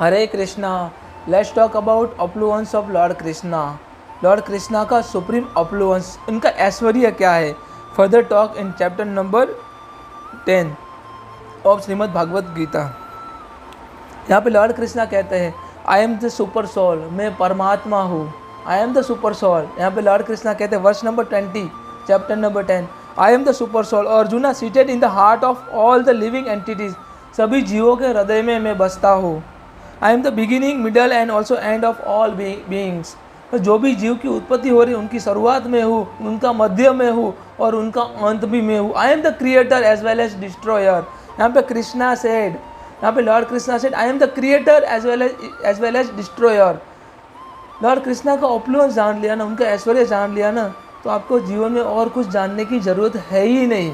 Hare Krishna. Let's talk about affluence of lord Krishna. Lord Krishna का supreme affluence, इनका ऐश्वर्य क्या है। Further talk in chapter number 10 of Shrimad Bhagavad Gita. यहाँ पे लॉर्ड कृष्णा कहते हैं I am the super soul, मैं परमात्मा हूँ। I am the super soul. यहाँ पे लॉर्ड कृष्णा कहते हैं verse number 20 chapter number 10, I am the super soul Arjuna seated in the heart of all the living entities, सभी जीवों के हृदय में मैं बसता हूँ। I am the beginning middle and also end of all beings, जो भी जीव की उत्पत्ति हो रही है उनकी शुरुआत में हूँ, उनका मध्य में हूँ और उनका अंत भी में हूँ। I am the creator as well as destroyer. यहाँ पे कृष्णा सेड, यहाँ पे Lord Krishna said I am the creator as well as destroyer. Lord Krishna का ऑप्लुएंस जान लिया ना, उनका ऐश्वर्य जान लिया ना, तो आपको जीवन में और कुछ जानने की ज़रूरत है ही नहीं।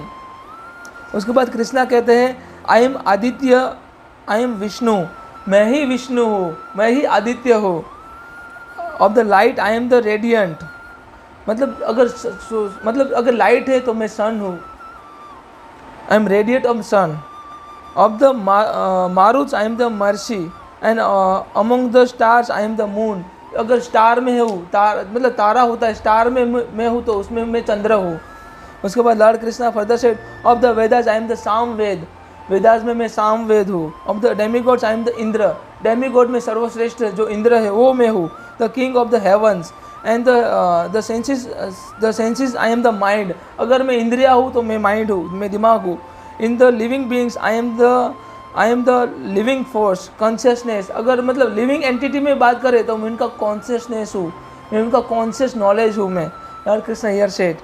उसके बाद कृष्णा कहते हैं I am Aditya, I am Vishnu, मैं ही विष्णु हूँ, मैं ही आदित्य हूँ। Of the light I am the radiant, मतलब अगर लाइट है तो मैं सन हूँ। I am radiant of sun. Of the Maruts I am the mercy and among the stars I am the moon. अगर स्टार में हूँ, मतलब तारा होता है, स्टार में मैं हूँ तो उसमें मैं चंद्र हूँ। उसके बाद Lord Krishna further said of the Vedas I am the Sama Veda, Vedas में मैं साम वेद हूँ। Of the demigods I am the Indra, demigod में सर्वश्रेष्ठ जो इंद्र है वो मैं हूँ। The king of the heavens and the senses I am the mind, अगर मैं इंद्रिया हूँ तो मैं माइंड हूँ, मैं दिमाग हूँ। In the living beings I am the living force consciousness, अगर मतलब लिविंग एंटिटी में बात करें तो मैं उनका कॉन्शियसनेस हूँ, मैं उनका कॉन्शियस नॉलेज हूँ मैं। Lord Krishna here said,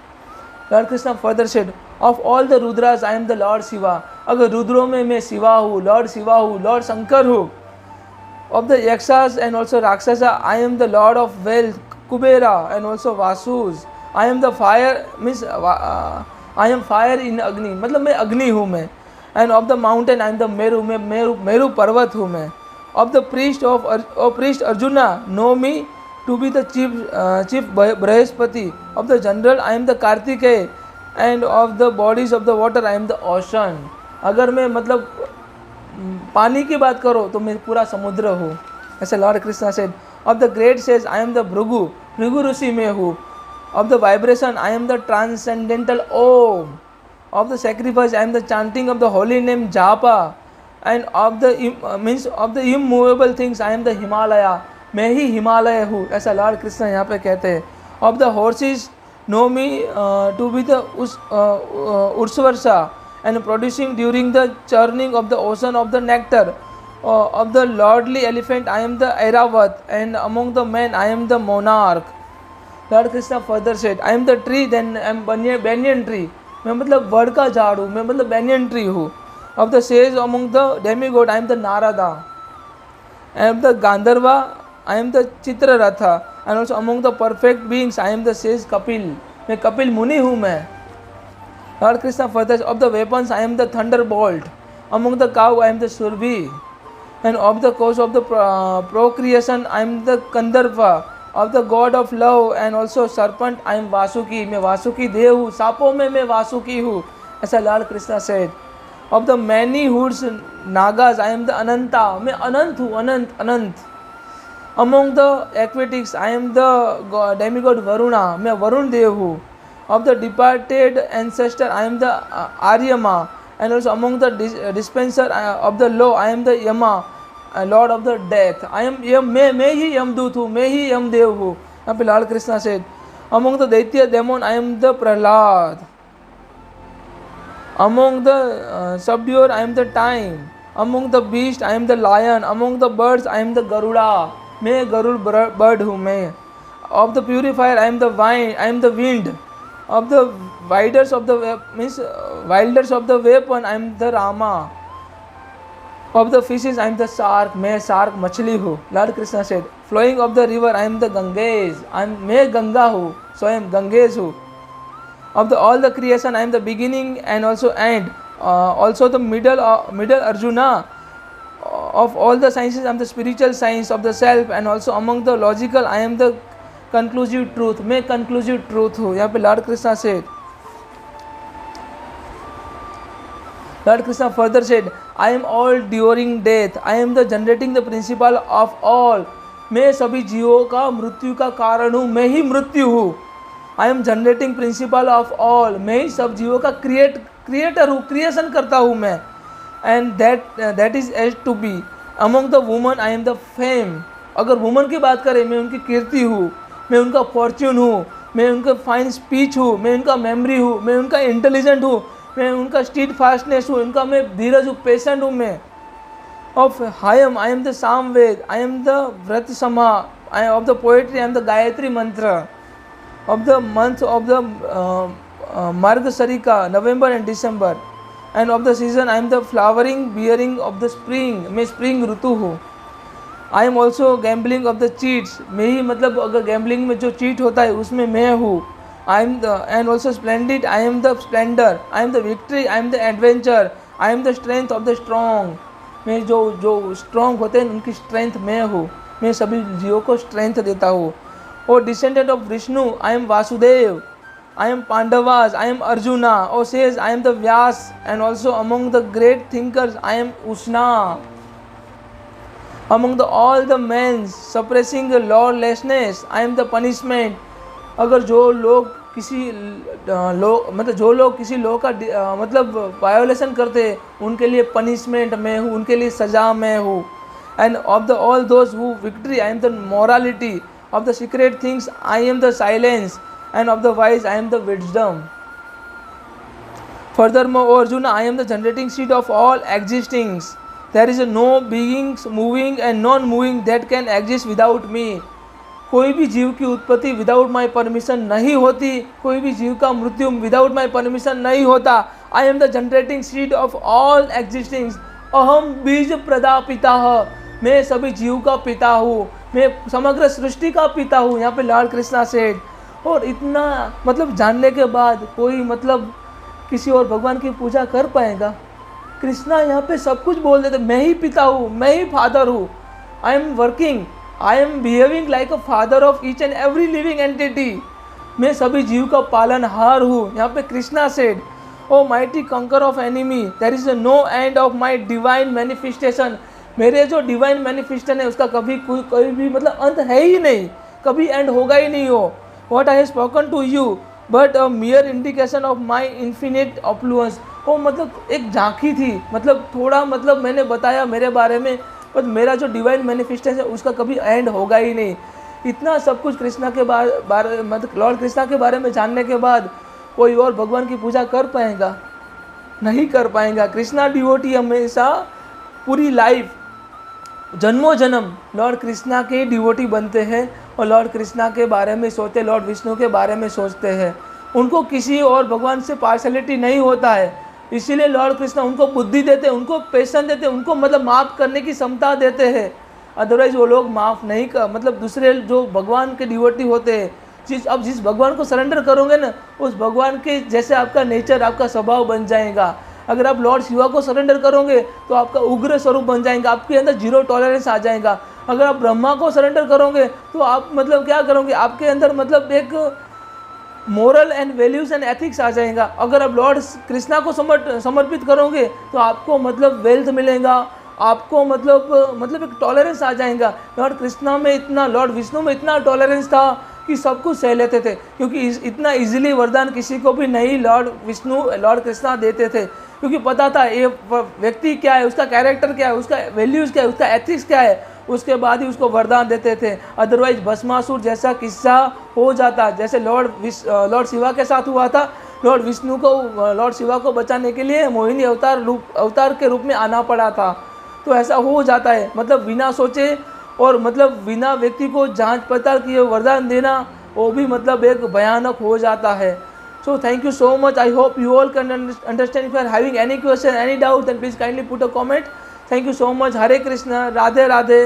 Lord Krishna further said of all the Rudras I am the Lord Shiva, अगर रुद्रों में मैं शिवा हूँ, लॉर्ड शिवा हूँ, लॉर्ड शंकर हूँ। Of the Yakshas and also Rakshasa I am the lord of wealth Kubera and also Vasus. I am the fire means I am fire in Agni, मतलब मैं अग्नि हूँ मैं। And of the mountain I am the Meru, मैं मेरू पर्वत हूँ मैं। Of the priest Arjuna know me to be the chief Brihaspati. Of the general I am the Kartikeya and of the bodies of the water I am the ocean, अगर मैं मतलब पानी की बात करो तो मैं पूरा समुद्र हूँ। ऐसे lord Krishna said of the great sage I am the Bhrigu, Bhrigu ऋषि में हूँ। Of the vibration I am the transcendental Om. Of the sacrifice I am the chanting of the holy name japa. And of the immovable things I am the Himalaya, मैं ही हिमालय हूँ। ऐसा Lord Krishna यहाँ पे कहते हैं। Of the horses know me to be the उर्सवर्षा and producing during the churning of the ocean of the nectar. Of the lordly elephant I am the Airavat and among the men I am the monarch. Lord Krishna further said I am the tree then I am banyan tree, मैं मतलब वड़ का झाड़ हूँ, मैं मतलब banyan tree हूँ। Of the sage among the demigod I am the Narada and of the Gandharva I am the Chitraratha and also among the perfect beings I am the sage Kapil, मैं कपिल मुनि हूँ मैं। Lord Krishna further of the weapons I am the thunderbolt, among the cow I am the surbi, and of the cause of the procreation I am the Kandharva, of the god of love and also serpent I am Vasuki, मैं वासुकी देव हूँ, सांपों में मैं वासुकी हूँ। ऐसा Lord Krishna said of the many hoods nagas I am the Ananta, मैं अनंत हूँ, अनंत अनंत। among the aquatics I am the demigod Varuna, मैं वरुण देव हूँ। of the departed ancestor I am the Aryama and also among the dispenser of the law I am the Yama, lord of the death। I am यम, मैं ही यमदूत हूँ, मैं ही यमदेव हूँ। यहाँ पे Lord Krishna said among the दैत्य demon I am the Prahlad. among the subduer I am the time। among the beast I am the lion। among the birds I am the Garuda, मैं Garuda bird हूँ मैं। of the purifier I am the wine, I am the wind। of the wilders of the weapon I am the Rama। of the fishes I am the shark, मैं shark मछली हूँ। Lord Krishna said flowing of the river I am the Ganges, मैं गंगा हूँ, स्वयं गंगेश हूँ। of the all the creation I am the beginning and also end, also the middle Arjuna। of all the sciences I am the spiritual science of the self and also among the logical I am the conclusive truth, मैं conclusive truth हूँ। यहाँ पे Lord Krishna से Lord Krishna further said, I am all during death. I am the generating the principle of all. मैं सभी जीवों का मृत्यु का कारण हूँ, मैं ही मृत्यु हूँ. I M generating principle of all. मैं ही सब जीवों का क्रिएटर हूँ, क्रिएशन करता हूँ मैं. And that is as to be. Among the woman I am the fame. अगर वुमन की बात करें, मैं उनकी कीर्ति हूँ, मैं उनका फॉर्च्यून हूँ, मैं उनका फाइन स्पीच हूँ, मैं उनका मेमोरी हूँ, मैं उनका इंटेलिजेंट हूँ, मैं उनका स्टीड फास्टनेस हूँ, उनका मैं धीरज हूँ, पेशेंट हूँ मैं. Of I am the Samaveda, I am the Brihat Sama, I of the poetry, I am the Gayatri mantra. Of the month of the Margashirsha, November and December. And of the season I am the flowering bearing of the spring. मैं spring ऋतु हूँ. I am also gambling of the cheats. मैं ही मतलब अगर gambling में जो cheat होता है उसमें मैं हूँ. I am the end also splendid. I am the splendour. I am the victory. I am the adventure. I am the strength of the strong. मैं जो स्ट्रॉन्ग होते हैं उनकी स्ट्रेंथ मैं हूँ. मैं सभी जीवों को स्ट्रेंथ देता हूँ. और descendant of Vishnu, I am Vasudev. I am Pandavas, I am Arjuna. Oh says, I am the Vyas, and also among the great thinkers, I am Usna. Among all the men suppressing lawlessness, I am the punishment. अगर जो लोग किसी जो लोग किसी law का मतलब violation करते हैं, उनके लिए पनिशमेंट मैं हूँ, उनके लिए सजा मैं हूँ. And of the all those who victory, I am the morality. Of the secret things, I am the silence. And of the wise, I am the wisdom. Furthermore, O Arjuna, I am the generating seed of all existings. There is no beings moving and non-moving that can exist without me. कोई भी जीव की उत्पत्ति without my permission नहीं होती. कोई भी जीव का मृत्यु विदाउट माई परमिशन नहीं होता. I am the generating seed of all existings. अहम बीज प्रदापिता. मैं सभी जीव का पिता हूँ. मैं समग्र सृष्टि का पिता हूँ. यहाँ पे लॉर्ड कृष्णा सेड. और इतना मतलब जानने के बाद कोई मतलब किसी और भगवान की पूजा कर पाएगा? कृष्णा यहाँ पे सब कुछ बोल देते. मैं ही पिता हूँ, मैं ही फादर हूँ. I am working, I am behaving like a father of each and every living entity. मैं सभी जीव का पालनहार हूँ. यहाँ पे Krishna said, O mighty conqueror of enemy, there is no end of my divine manifestation. मेरे जो डिवाइन मैनिफेस्टेशन है उसका कभी कोई भी मतलब अंत है ही नहीं, कभी एंड होगा ही नहीं हो. What I have spoken to you, but a mere indication of my infinite affluence. वो मतलब एक झांकी थी, मतलब थोड़ा मतलब मैंने बताया मेरे बारे में, पर मेरा जो डिवाइन मैनिफेस्टेशन है उसका कभी एंड होगा ही नहीं. इतना सब कुछ कृष्णा के बारे मतलब लॉर्ड कृष्णा के बारे में जानने के बाद कोई और भगवान की पूजा कर पाएगा? नहीं कर पाएगा. कृष्णा डिवोटी हमेशा पूरी लाइफ जन्मों जन्म लॉर्ड कृष्णा के डिवोटी बनते हैं और लॉर्ड कृष्णा के बारे में सोचते, लॉर्ड विष्णु के बारे में सोचते हैं. उनको किसी और भगवान से पार्शलिटी नहीं होता है. इसीलिए लॉर्ड कृष्णा उनको बुद्धि देते हैं, उनको पेशेंस देते हैं, उनको मतलब माफ़ करने की क्षमता देते हैं. अदरवाइज वो लोग माफ़ नहीं कर मतलब दूसरे जो भगवान के डिवोटी होते हैं, जिस भगवान को सरेंडर करोगे ना, उस भगवान के जैसे आपका नेचर, आपका स्वभाव बन जाएगा. अगर आप लॉर्ड शिवा को सरेंडर करोगे तो आपका उग्र स्वरूप बन जाएगा, आपके अंदर जीरो टॉलरेंस आ जाएगा. अगर आप ब्रह्मा को सरेंडर करोगे तो आप मतलब क्या करोगे, आपके अंदर मतलब एक moral and values and ethics आ जाएगा. अगर आप लॉर्ड कृष्णा को समर्पित करोगे तो आपको मतलब वेल्थ मिलेगा, आपको मतलब एक टॉलरेंस आ जाएगा. लॉर्ड कृष्णा में इतना, लॉर्ड विष्णु में इतना टॉलरेंस था कि सब कुछ सह लेते थे, क्योंकि इतना इजीली वरदान किसी को भी नहीं लॉर्ड विष्णु लॉर्ड कृष्णा देते थे. क्योंकि पता था ये व्यक्ति क्या है, उसका कैरेक्टर क्या है, उसका वैल्यूज़ क्या है, उसका एथिक्स क्या है, उसके बाद ही उसको वरदान देते थे. अदरवाइज भस्मासुर जैसा किस्सा हो जाता, जैसे लॉर्ड शिवा के साथ हुआ था. लॉर्ड विष्णु को लॉर्ड शिवा को बचाने के लिए मोहिनी अवतार के रूप में आना पड़ा था. तो ऐसा हो जाता है, मतलब बिना सोचे और मतलब बिना व्यक्ति को जांच पड़ताल किए वरदान देना, वो भी मतलब एक भयानक हो जाता है. So thank you so much. I hope you all can understand. If you are having any question, any doubt, then please kindly put a comment. Thank you so much. Hare Krishna. Radhe Radhe.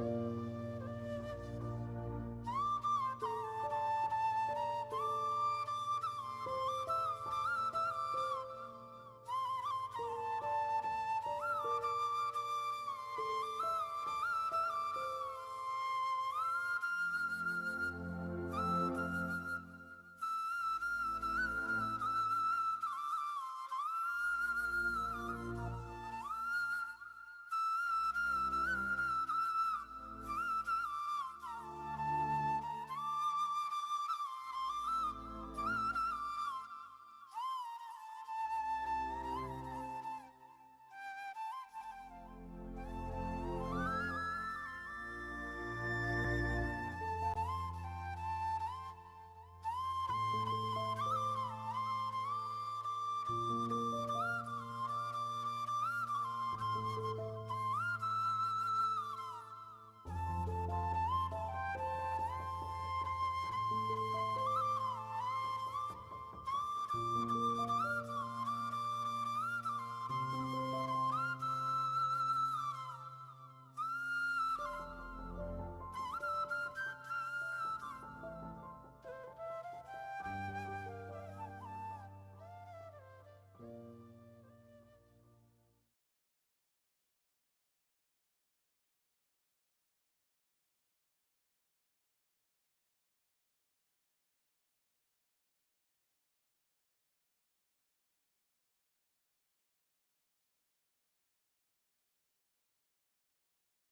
है।